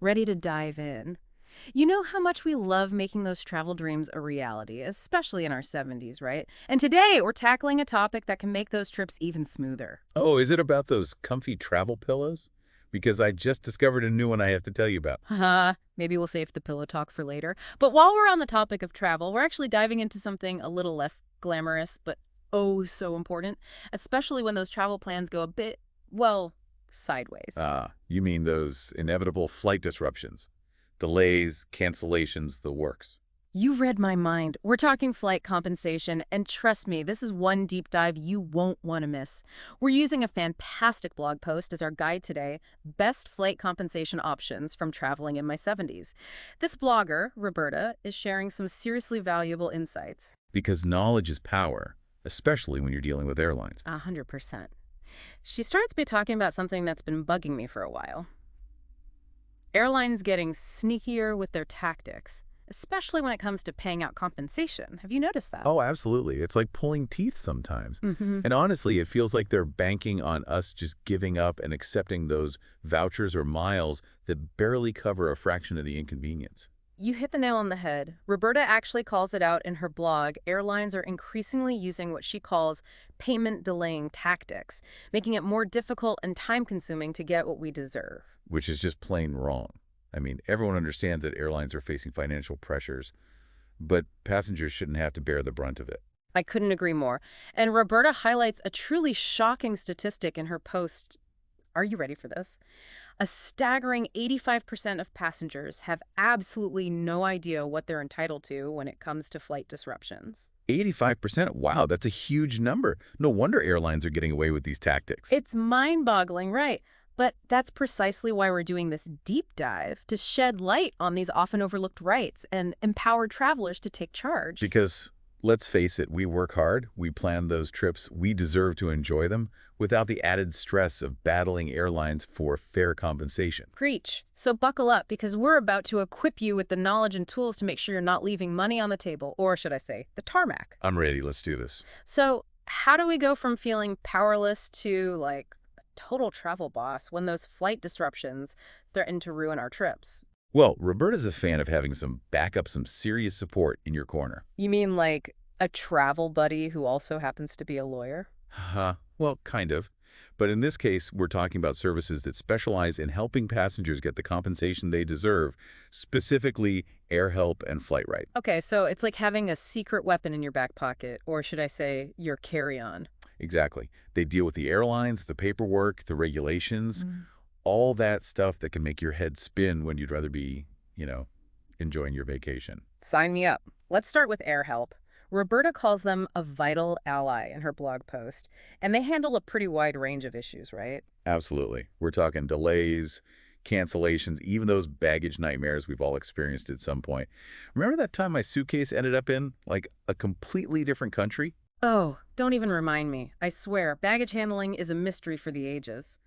Ready to dive in. You know how much we love making those travel dreams a reality, especially in our 70s, right? And today we're tackling a topic that can make those trips even smoother. Oh, is it about those comfy travel pillows? Because I just discovered a new one I have to tell you about. Haha, maybe we'll save the pillow talk for later. But while we're on the topic of travel, we're actually diving into something a little less glamorous, but oh so important, especially when those travel plans go a bit, well, sideways. Ah, you mean those inevitable flight disruptions. Delays, cancellations, the works. You read my mind. We're talking flight compensation, and trust me, this is one deep dive you won't want to miss. We're using a fantastic blog post as our guide today, Best Flight Compensation Options from Traveling in My 70s. This blogger, Roberta, is sharing some seriously valuable insights. Because knowledge is power, especially when you're dealing with airlines. 100%. She starts by talking about something that's been bugging me for a while. Airlines getting sneakier with their tactics, especially when it comes to paying out compensation. Have you noticed that? Oh, absolutely. It's like pulling teeth sometimes. Mm-hmm. And honestly, it feels like they're banking on us just giving up and accepting those vouchers or miles that barely cover a fraction of the inconvenience. You hit the nail on the head. Roberta actually calls it out in her blog. Airlines are increasingly using what she calls payment delaying tactics, making it more difficult and time-consuming to get what we deserve. Which is just plain wrong. I mean, everyone understands that airlines are facing financial pressures, but passengers shouldn't have to bear the brunt of it. I couldn't agree more. And Roberta highlights a truly shocking statistic in her post. Are you ready for this? A staggering 85% of passengers have absolutely no idea what they're entitled to when it comes to flight disruptions. 85%? Wow, that's a huge number. No wonder airlines are getting away with these tactics. It's mind-boggling, right? But that's precisely why we're doing this deep dive, to shed light on these often overlooked rights and empower travelers to take charge. Because, let's face it, we work hard, we plan those trips, we deserve to enjoy them without the added stress of battling airlines for fair compensation. Preach. So buckle up, because we're about to equip you with the knowledge and tools to make sure you're not leaving money on the table, or should I say, the tarmac. I'm ready, let's do this. So how do we go from feeling powerless to, like, a total travel boss when those flight disruptions threaten to ruin our trips? Well, Roberta's a fan of having some backup, some serious support in your corner. You mean like a travel buddy who also happens to be a lawyer? Well, kind of. But in this case, we're talking about services that specialize in helping passengers get the compensation they deserve, specifically AirHelp and FlightRight. Okay, so it's like having a secret weapon in your back pocket, or should I say your carry-on. Exactly. They deal with the airlines, the paperwork, the regulations, all that stuff that can make your head spin when you'd rather be, enjoying your vacation. Sign me up. Let's start with AirHelp. Roberta calls them a vital ally in her blog post, and they handle a pretty wide range of issues, right? Absolutely. We're talking delays, cancellations, even those baggage nightmares we've all experienced at some point. Remember that time my suitcase ended up in, like, a completely different country? Oh, don't even remind me. I swear, baggage handling is a mystery for the ages.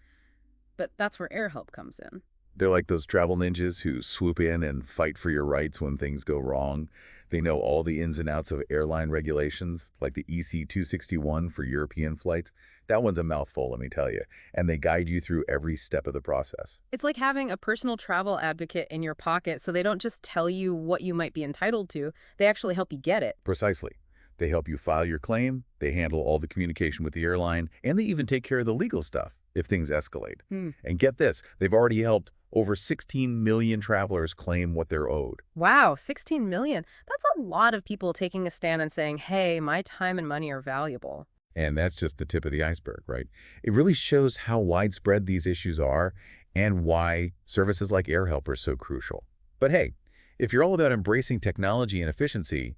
But that's where AirHelp comes in. They're like those travel ninjas who swoop in and fight for your rights when things go wrong. They know all the ins and outs of airline regulations, like the EC-261 for European flights. That one's a mouthful, let me tell you. And they guide you through every step of the process. It's like having a personal travel advocate in your pocket, so they don't just tell you what you might be entitled to, they actually help you get it. Precisely. They help you file your claim, they handle all the communication with the airline, and they even take care of the legal stuff if things escalate. And get this, they've already helped over 16 million travelers claim what they're owed. Wow, 16 million. That's a lot of people taking a stand and saying, hey, my time and money are valuable. And that's just the tip of the iceberg, right? It really shows how widespread these issues are and why services like AirHelp are so crucial. But hey, if you're all about embracing technology and efficiency,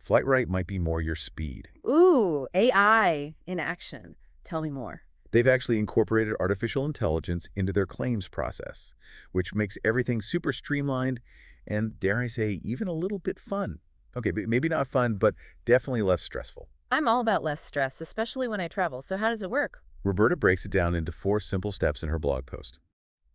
FlightRight might be more your speed. Ooh, AI in action. Tell me more. They've actually incorporated artificial intelligence into their claims process, which makes everything super streamlined and, dare I say, even a little bit fun. Okay, maybe not fun, but definitely less stressful. I'm all about less stress, especially when I travel. So how does it work? Roberta breaks it down into 4 simple steps in her blog post.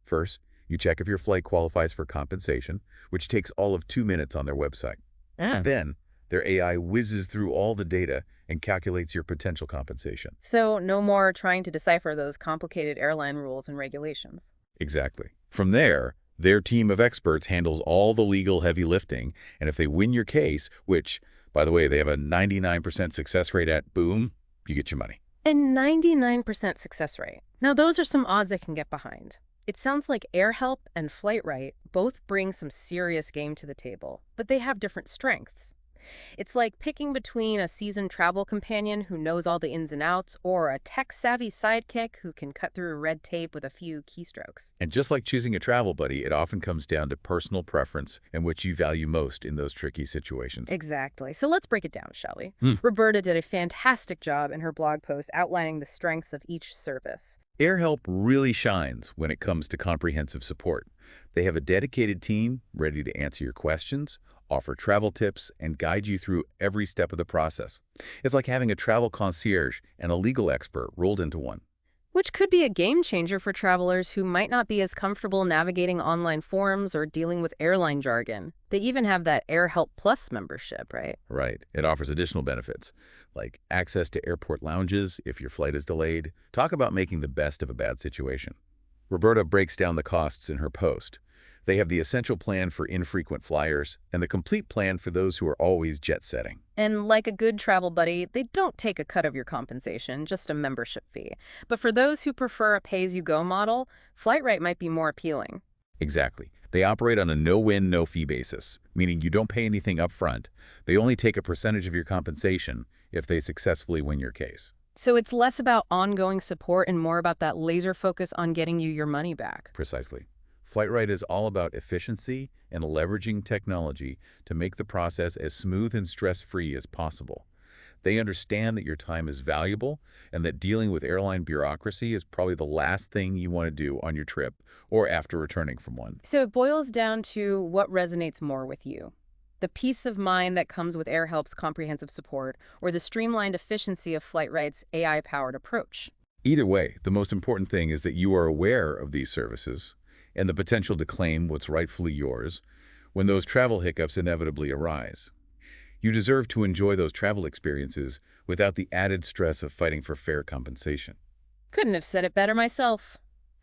First, you check if your flight qualifies for compensation, which takes all of 2 minutes on their website. Then, their AI whizzes through all the data and calculates your potential compensation. So no more trying to decipher those complicated airline rules and regulations. Exactly. From there, Their team of experts handles all the legal heavy lifting, and if they win your case, which, by the way, they have a 99% success rate at, boom, you get your money. And 99% success rate. Now, those are some odds I can get behind. It sounds like AirHelp and Flightright both bring some serious game to the table, but they have different strengths. It's like picking between a seasoned travel companion who knows all the ins and outs or a tech-savvy sidekick who can cut through red tape with a few keystrokes. And just like choosing a travel buddy, it often comes down to personal preference and what you value most in those tricky situations. Exactly. So let's break it down, shall we? Hmm. Roberta did a fantastic job in her blog post outlining the strengths of each service. AirHelp really shines when it comes to comprehensive support. They have a dedicated team ready to answer your questions, offer travel tips, and guide you through every step of the process. It's like having a travel concierge and a legal expert rolled into one. Which could be a game changer for travelers who might not be as comfortable navigating online forums or dealing with airline jargon. They even have that AirHelp Plus membership, right? Right. It offers additional benefits, like access to airport lounges if your flight is delayed. Talk about making the best of a bad situation. Roberta breaks down the costs in her post. They have the essential plan for infrequent flyers and the complete plan for those who are always jet-setting. And like a good travel buddy, they don't take a cut of your compensation, just a membership fee. But for those who prefer a pay-as-you-go model, Flightright might be more appealing. Exactly. They operate on a no-win, no-fee basis, meaning you don't pay anything up front. They only take a percentage of your compensation if they successfully win your case. So it's less about ongoing support and more about that laser focus on getting you your money back. Precisely. Flightright is all about efficiency and leveraging technology to make the process as smooth and stress-free as possible. They understand that your time is valuable and that dealing with airline bureaucracy is probably the last thing you want to do on your trip or after returning from one. So it boils down to what resonates more with you. The peace of mind that comes with AirHelp's comprehensive support or the streamlined efficiency of Flightright's AI-powered approach. Either way, the most important thing is that you are aware of these services and the potential to claim what's rightfully yours when those travel hiccups inevitably arise. You deserve to enjoy those travel experiences without the added stress of fighting for fair compensation. Couldn't have said it better myself.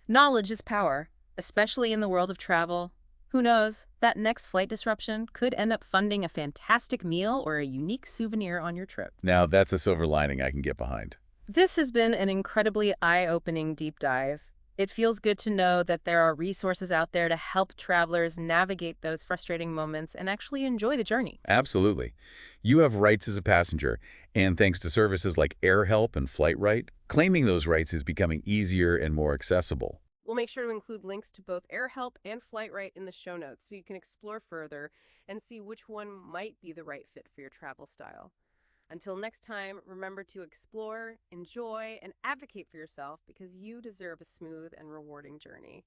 Knowledge is power, especially in the world of travel. Who knows, that next flight disruption could end up funding a fantastic meal or a unique souvenir on your trip. Now, that's a silver lining I can get behind. This has been an incredibly eye-opening deep dive. It feels good to know that there are resources out there to help travelers navigate those frustrating moments and actually enjoy the journey. Absolutely. You have rights as a passenger, and thanks to services like AirHelp and Flightright, claiming those rights is becoming easier and more accessible. We'll make sure to include links to both AirHelp and Flightright in the show notes so you can explore further and see which one might be the right fit for your travel style. Until next time, remember to explore, enjoy, and advocate for yourself because you deserve a smooth and rewarding journey.